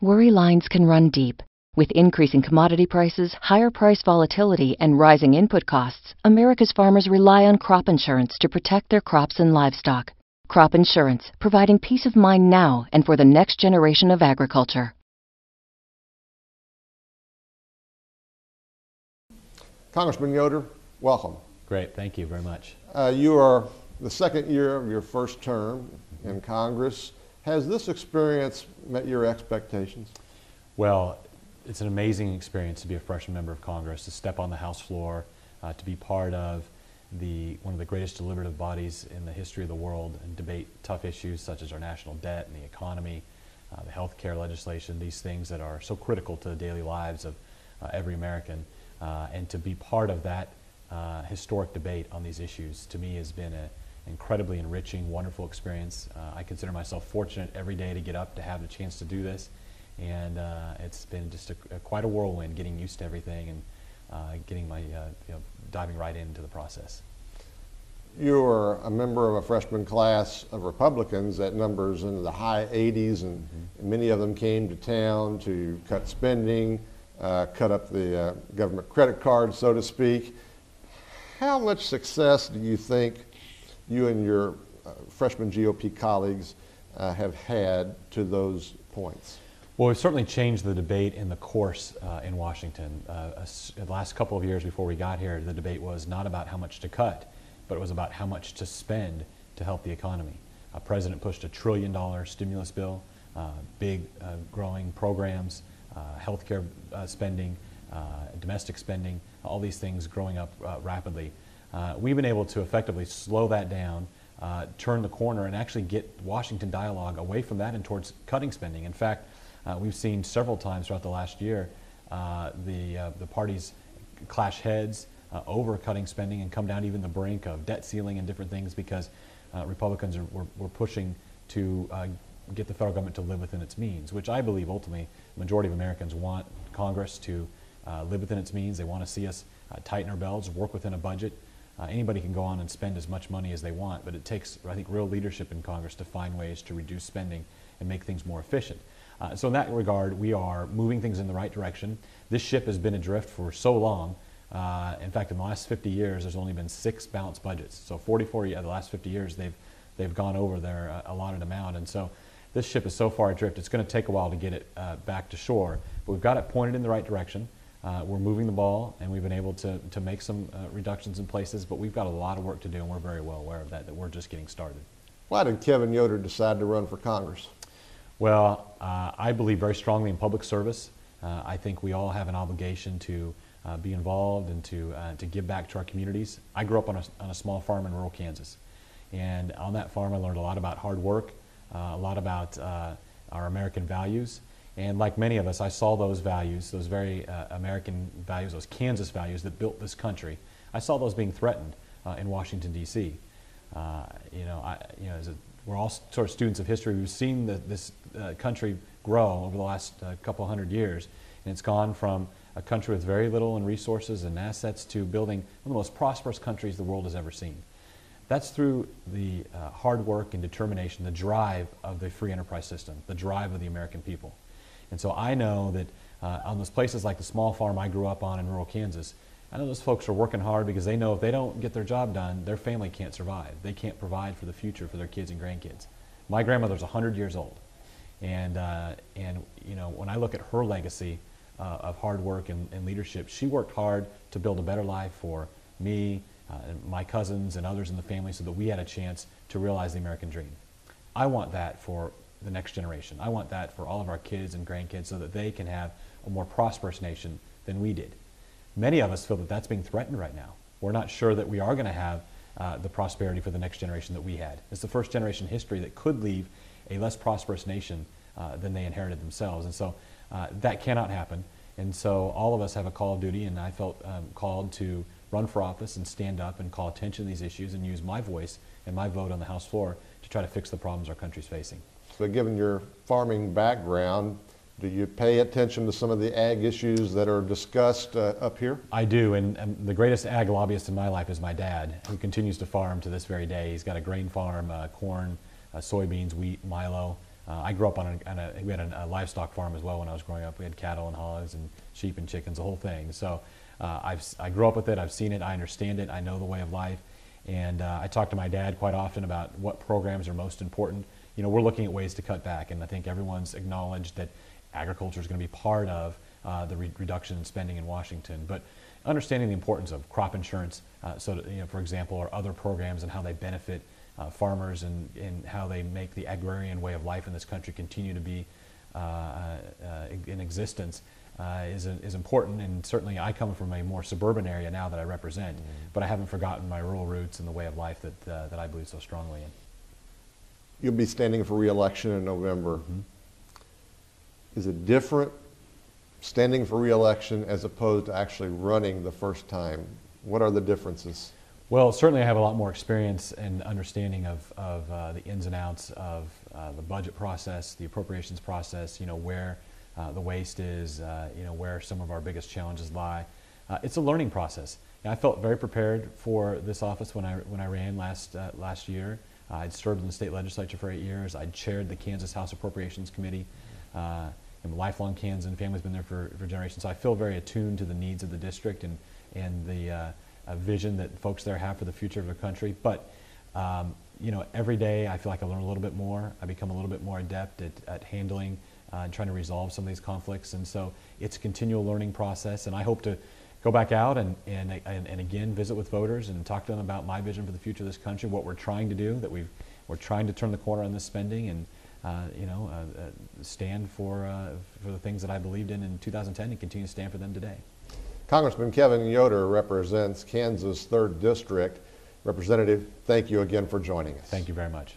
Worry lines can run deep. With increasing commodity prices, higher price volatility, and rising input costs, America's farmers rely on crop insurance to protect their crops and livestock. Crop insurance, providing peace of mind now and for the next generation of agriculture. Congressman Yoder, welcome. Great, thank you very much. You are the second year of your first term in Congress. Has this experience met your expectations? Well, it's an amazing experience to be a freshman member of Congress, to step on the House floor, to be part of one of the greatest deliberative bodies in the history of the world and debate tough issues such as our national debt and the economy, the health care legislation, these things that are so critical to the daily lives of every American. And to be part of that historic debate on these issues, to me, has been an incredibly enriching, wonderful experience. I consider myself fortunate every day to get up to have the chance to do this. And it's been just quite a whirlwind getting used to everything and getting my, diving right into the process. You are a member of a freshman class of Republicans that numbers into the high 80s, and many of them came to town to cut spending, cut up the government credit card, so to speak. How much success do you think you and your freshman GOP colleagues have had to those points? Well, we've certainly changed the debate in the course in Washington. The last couple of years before we got here, the debate was not about how much to cut, but it was about how much to spend to help the economy. The President pushed $1 trillion stimulus bill, big growing programs, healthcare spending, domestic spending, all these things growing up rapidly. We've been able to effectively slow that down, turn the corner, and actually get Washington dialogue away from that and towards cutting spending. In fact, we've seen several times throughout the last year the parties clash heads over cutting spending and come down even the brink of debt ceiling and different things because Republicans were pushing to get the federal government to live within its means, which I believe ultimately the majority of Americans want Congress to live within its means. They want to see us tighten our belts, work within a budget. Anybody can go on and spend as much money as they want, but it takes, I think, real leadership in Congress to find ways to reduce spending and make things more efficient. So in that regard, we are moving things in the right direction. This ship has been adrift for so long. In fact, in the last 50 years, there's only been 6 balanced budgets. So 44 of the last 50 years, they've gone over their allotted amount. And so this ship is so far adrift, it's going to take a while to get it back to shore. But we've got it pointed in the right direction. We're moving the ball, and we've been able to make some reductions in places, but we've got a lot of work to do, and we're very well aware of that we're just getting started. Why did Kevin Yoder decide to run for Congress? Well, I believe very strongly in public service. I think we all have an obligation to be involved and to give back to our communities. I grew up on a small farm in rural Kansas, and on that farm I learned a lot about hard work, a lot about our American values. And like many of us, I saw those values, those very American values, those Kansas values that built this country. I saw those being threatened in Washington, D.C. We're all sort of students of history. We've seen this country grow over the last couple hundred years, and it's gone from a country with very little in resources and assets to building one of the most prosperous countries the world has ever seen. That's through the hard work and determination, the drive of the free enterprise system, the drive of the American people. And so I know that on those places like the small farm I grew up on in rural Kansas, I know those folks are working hard because they know if they don't get their job done, their family can't survive. They can't provide for the future for their kids and grandkids. My grandmother's 100 years old. And when I look at her legacy of hard work and leadership, she worked hard to build a better life for me, and my cousins and others in the family so that we had a chance to realize the American dream. I want that for the next generation. I want that for all of our kids and grandkids so that they can have a more prosperous nation than we did. Many of us feel that that's being threatened right now. We're not sure that we are going to have the prosperity for the next generation that we had. It's the first generation in history that could leave a less prosperous nation than they inherited themselves. And so that cannot happen. And so all of us have a call of duty, and I felt called to run for office and stand up and call attention to these issues and use my voice and my vote on the House floor to try to fix the problems our country's facing. So given your farming background, do you pay attention to some of the ag issues that are discussed up here? I do, and the greatest ag lobbyist in my life is my dad, who continues to farm to this very day. He's got a grain farm, corn, soybeans, wheat, milo, I grew up we had a livestock farm as well when I was growing up. We had cattle and hogs and sheep and chickens, the whole thing. So I grew up with it, I've seen it, I understand it, I know the way of life. And I talk to my dad quite often about what programs are most important. You know, we're looking at ways to cut back, and I think everyone's acknowledged that agriculture is going to be part of the reduction in spending in Washington. But understanding the importance of crop insurance, so that, you know, for example, or other programs and how they benefit farmers and how they make the agrarian way of life in this country continue to be in existence is important. And certainly I come from a more suburban area now that I represent, but I haven't forgotten my rural roots and the way of life that I believe so strongly in. You'll be standing for re-election in November. Is it different standing for re-election as opposed to actually running the first time? What are the differences? Well, certainly I have a lot more experience and understanding of the ins and outs of the budget process, the appropriations process, you know, where the waste is, you know, where some of our biggest challenges lie. It's a learning process. I felt very prepared for this office when I ran last year. I'd served in the state legislature for 8 years. I'd chaired the Kansas House Appropriations Committee. I'm a lifelong Kansan, family's been there for generations. So I feel very attuned to the needs of the district and the vision that folks there have for the future of the country. But you know, every day I feel like I learn a little bit more. I become a little bit more adept at handling and trying to resolve some of these conflicts. And so it's a continual learning process. And I hope to go back out and again visit with voters and talk to them about my vision for the future of this country, what we're trying to do, that we're trying to turn the corner on this spending, and you know, stand for the things that I believed in 2010 and continue to stand for them today. Congressman Kevin Yoder represents Kansas 3rd District. Representative, thank you again for joining us. Thank you very much.